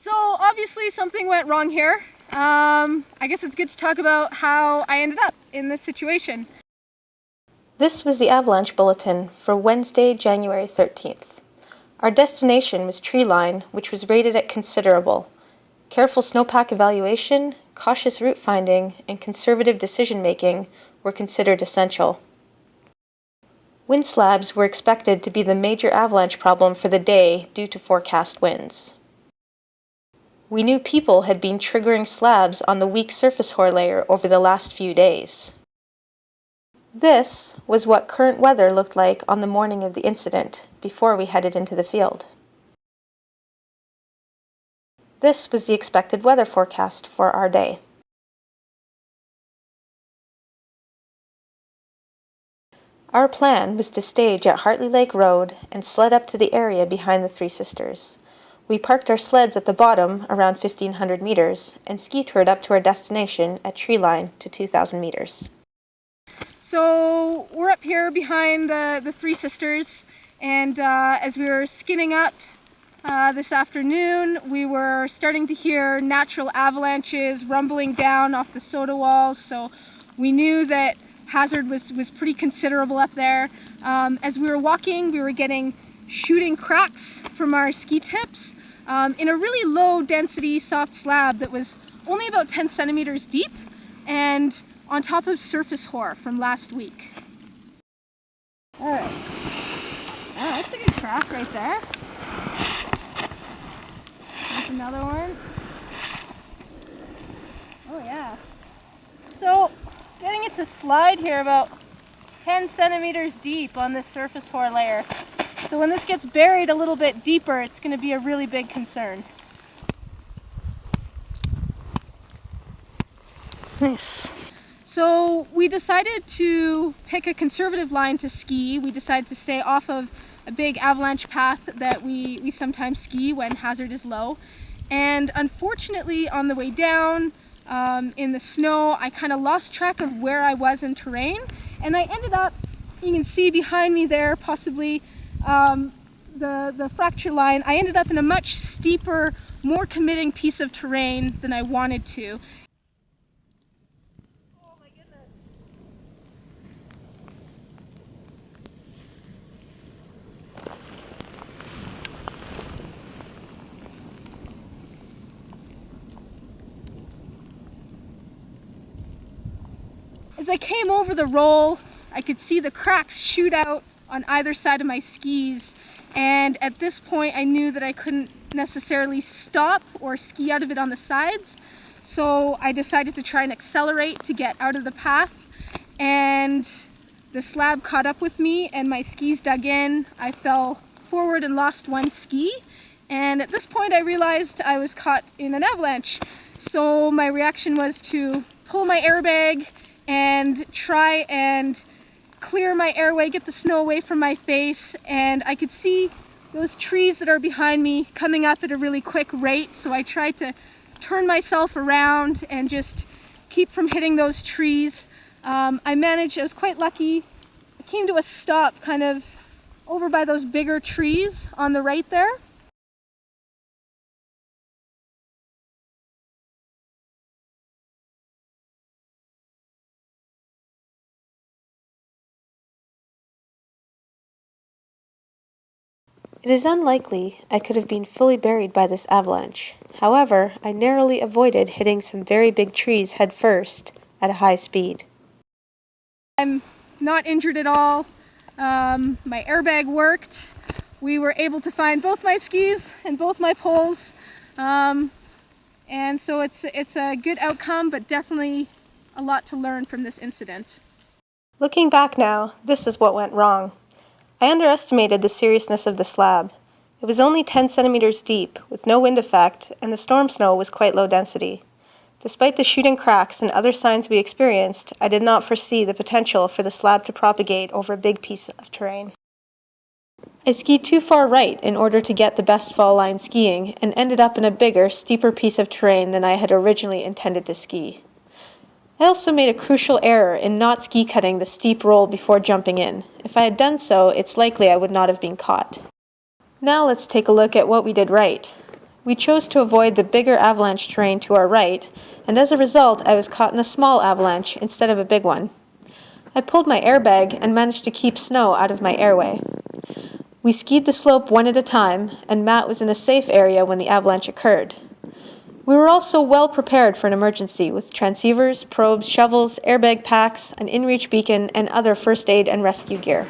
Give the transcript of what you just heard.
So obviously something went wrong here. I guess it's good to talk about how I ended up in this situation. This was the Avalanche Bulletin for Wednesday, January 13th. Our destination was Treeline, which was rated at considerable. Careful snowpack evaluation, cautious route finding, and conservative decision-making were considered essential. Wind slabs were expected to be the major avalanche problem for the day due to forecast winds. We knew people had been triggering slabs on the weak surface hoar layer over the last few days. This was what current weather looked like on the morning of the incident, before we headed into the field. This was the expected weather forecast for our day. Our plan was to stage at Hartley Lake Road and sled up to the area behind the Three Sisters. We parked our sleds at the bottom, around 1,500 meters, and ski toured up to our destination at Treeline to 2,000 meters. So we're up here behind the Three Sisters, and as we were skinning up this afternoon, we were starting to hear natural avalanches rumbling down off the soda walls, so we knew that hazard was pretty considerable up there. As we were walking, we were getting shooting cracks from our ski tips in a really low density soft slab that was only about 10 centimeters deep and on top of surface hoar from last week. Alright, that's a good crack right there. There's another one. Oh yeah. So getting it to slide here about 10 centimeters deep on this surface hoar layer. So when this gets buried a little bit deeper, it's going to be a really big concern. Nice. So we decided to pick a conservative line to ski. We decided to stay off of a big avalanche path that we sometimes ski when hazard is low. And unfortunately on the way down in the snow, I kind of lost track of where I was in terrain. And I ended up, you can see behind me there possibly the fracture line, I ended up in a much steeper, more committing piece of terrain than I wanted to. Oh my goodness. As I came over the roll, I could see the cracks shoot out on either side of my skis, and at this point I knew that I couldn't necessarily stop or ski out of it on the sides, so I decided to try and accelerate to get out of the path, and the slab caught up with me and my skis dug in. I fell forward and lost one ski, and at this point I realized I was caught in an avalanche. So my reaction was to pull my airbag and try and clear my airway, get the snow away from my face, and I could see those trees that are behind me coming up at a really quick rate, so I tried to turn myself around and just keep from hitting those trees. I was quite lucky. I came to a stop kind of over by those bigger trees on the right there. It is unlikely I could have been fully buried by this avalanche. However, I narrowly avoided hitting some very big trees head first at a high speed. I'm not injured at all. My airbag worked. We were able to find both my skis and both my poles. And so it's a good outcome, but definitely a lot to learn from this incident. Looking back now, this is what went wrong. I underestimated the seriousness of the slab. It was only 10 centimeters deep, with no wind effect, and the storm snow was quite low density. Despite the shooting cracks and other signs we experienced, I did not foresee the potential for the slab to propagate over a big piece of terrain. I skied too far right in order to get the best fall line skiing, and ended up in a bigger, steeper piece of terrain than I had originally intended to ski. I also made a crucial error in not ski cutting the steep roll before jumping in. If I had done so, it's likely I would not have been caught. Now let's take a look at what we did right. We chose to avoid the bigger avalanche terrain to our right, and as a result, I was caught in a small avalanche instead of a big one. I pulled my airbag and managed to keep snow out of my airway. We skied the slope one at a time, and Matt was in a safe area when the avalanche occurred. We were also well prepared for an emergency with transceivers, probes, shovels, airbag packs, an in-reach beacon, and other first aid and rescue gear.